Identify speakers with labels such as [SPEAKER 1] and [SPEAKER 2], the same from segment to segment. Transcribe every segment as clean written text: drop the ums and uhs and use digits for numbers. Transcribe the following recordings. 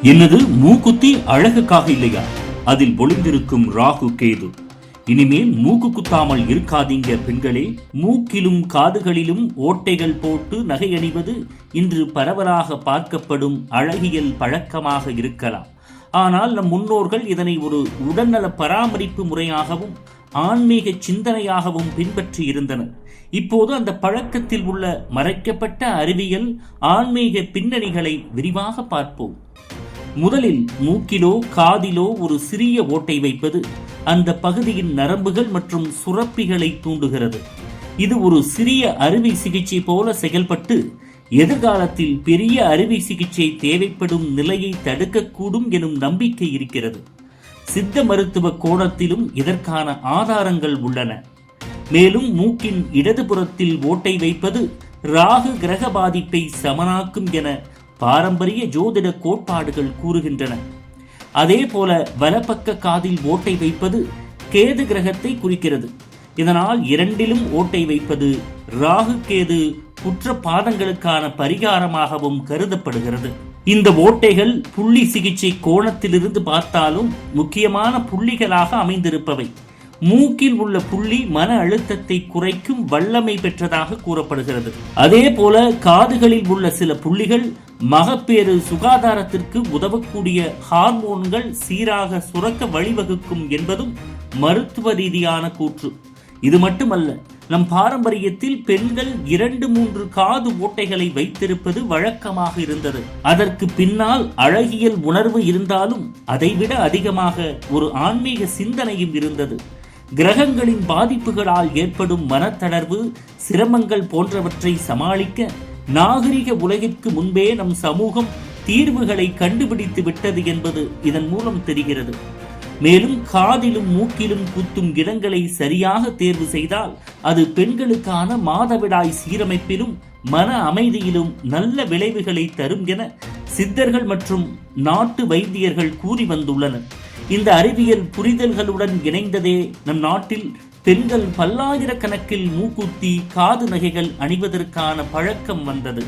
[SPEAKER 1] என்னது மூக்குத்தி அழகுக்காக இல்லையா? அதில் ஒளிந்திருக்கும் ராகு கேது. இனிமேல் மூக்கு குத்தாமல் இருக்காதீங்க பெண்களே. மூக்கிலும் காதுகளிலும் ஓட்டைகள் போட்டு நகை அணிவது இன்று பரவலாக பார்க்கப்படும் அழகியல் பழக்கமாக இருக்கலாம். ஆனால் நம் முன்னோர்கள் இதனை ஒரு உடல்நல பராமரிப்பு முறையாகவும் ஆன்மீக சிந்தனையாகவும் பின்பற்றி இருந்தனர். இப்போது அந்த பழக்கத்தில் உள்ள மறைக்கப்பட்ட அறிவியல் ஆன்மீக பின்னணிகளை விரிவாக பார்ப்போம். முதலில் மூக்கிலோ காதிலோ ஒரு சிறிய ஓட்டை வைப்பது அந்த பகுதியின் நரம்புகள் மற்றும் சுரப்பிகளை தூண்டுகிறது. இது ஒரு சிறிய அறுவை சிகிச்சை போல செயல்பட்டு எதிர்காலத்தில் பெரிய அறுவை சிகிச்சை தேவைப்படும் நிலையை தடுக்கக்கூடும் எனும் நம்பிக்கை இருக்கிறது. சித்த மருத்துவ கோணத்திலும் இதற்கான ஆதாரங்கள் உள்ளன. மேலும் மூக்கின் இடதுபுறத்தில் ஓட்டை வைப்பது ராகு கிரக பாதிப்பை சமனாக்கும் என பாரம்பரிய ஜோதிட கோட்பாடுகள் கூறுகின்றன. அதே போல வலப்பக்க காதில் ஓட்டை வைப்பது கேது கிரகத்தை குறிக்கிறது. இதனால் இரண்டிலும் ஓட்டை வைப்பது ராகு கேது குற்ற பாதங்களுக்கான பரிகாரமாகவும் கருதப்படுகிறது. இந்த ஓட்டைகள் புள்ளி சிகிச்சை கோணத்திலிருந்து பார்த்தாலும் முக்கியமான புள்ளிகளாக அமைந்திருப்பவை. மூக்கில் உள்ள புள்ளி மன அழுத்தத்தை குறைக்கும் வல்லமை பெற்றதாக கூறப்படுகிறது. அதே போல காதுகளில் உள்ள சில புள்ளிகள் மகப்பேறு சுகாதாரத்திற்கு உதவக்கூடிய ஹார்மோன்கள் சீராக சுரக்க வழிவகுக்கும் என்பதும் மருத்துவ ரீதியான கூற்று. இது மட்டுமல்ல, நம் பாரம்பரியத்தில் பெண்கள் 2-3 காது ஓட்டைகளை வைத்திருப்பது வழக்கமாக இருந்தது. அதற்கு பின்னால் அழகியல் உணர்வு இருந்தாலும் அதைவிட அதிகமாக ஒரு ஆன்மீக சிந்தனையும் இருந்தது. கிரகங்களின் பாதிப்புகளால் ஏற்படும் மனத்தளர்வு, சிரமங்கள் போன்றவற்றை சமாளிக்க நாகரிக உலகிற்கு முன்பே நம் சமூகம் தீர்வுகளை கண்டுபிடித்து விட்டது என்பது இதன் மூலம் தெரிகிறது. மேலும் காதிலும் மூக்கிலும் குத்தும் இடங்களை சரியாக தேர்வு செய்தால் அது பெண்களுக்கான மாதவிடாய் சீரமைப்பிலும் மன அமைதியிலும் நல்ல விளைவுகளை தரும் என சித்தர்கள் மற்றும் நாட்டு வைத்தியர்கள் கூறி வந்துள்ளனர். இந்த அறிவியல் புரிதல்களுடன் இணைந்ததே நம் நாட்டில் பெண்கள் பல்லாயிரக்கணக்கில் மூக்குத்தி காது நகைகள் அணிவதற்கான பழக்கம் வந்தது.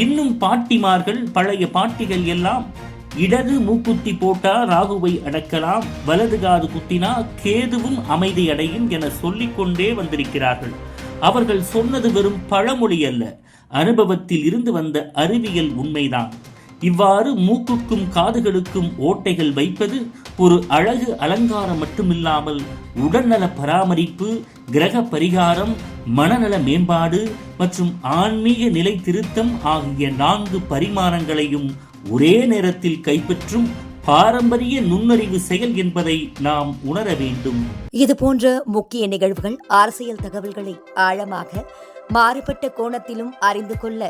[SPEAKER 1] இன்னும் பாட்டிமார்கள், பழைய பாட்டிகள் எல்லாம் இடது மூக்குத்தி போட்டா ராகுவை அடக்கலாம், வலது காது குத்தினா கேதுவும் அமைதி அடையும் என சொல்லிக் கொண்டே வந்திருக்கிறார்கள். அவர்கள் சொன்னது வெறும் பழமொழி அல்ல, அனுபவத்தில் இருந்து வந்த அறிவியல் உண்மைதான். இவ்வாறு மூக்குக்கும் காதுகளுக்கும் ஓட்டைகள் வைப்பது ஒரு அழகு அலங்காரம் மட்டுமில்லாமல் உடல்நல பராமரிப்பு, கிரக பரிகாரம், மனநல மேம்பாடு மற்றும் ஆன்மீக நிலை திருத்தம் ஆகிய 4 பரிமாணங்களையும் ஒரே நேரத்தில் கைப்பற்றும் பாரம்பரிய நுண்ணறிவு செயல் என்பதை நாம் உணர வேண்டும்.
[SPEAKER 2] இது போன்ற முக்கிய நிகழ்வுகள், அரசியல் தகவல்களை ஆழமாக மாறுபட்ட கோணத்திலும் அறிந்து கொள்ள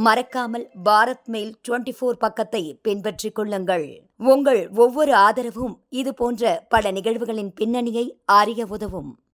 [SPEAKER 2] மறக்காமல் பாரத் மெயில் 24 பக்கத்தை பின்பற்றிக் கொள்ளுங்கள். உங்கள் ஒவ்வொரு ஆதரவும் இது போன்ற பல நிகழ்வுகளின் பின்னணியை அறிய உதவும்.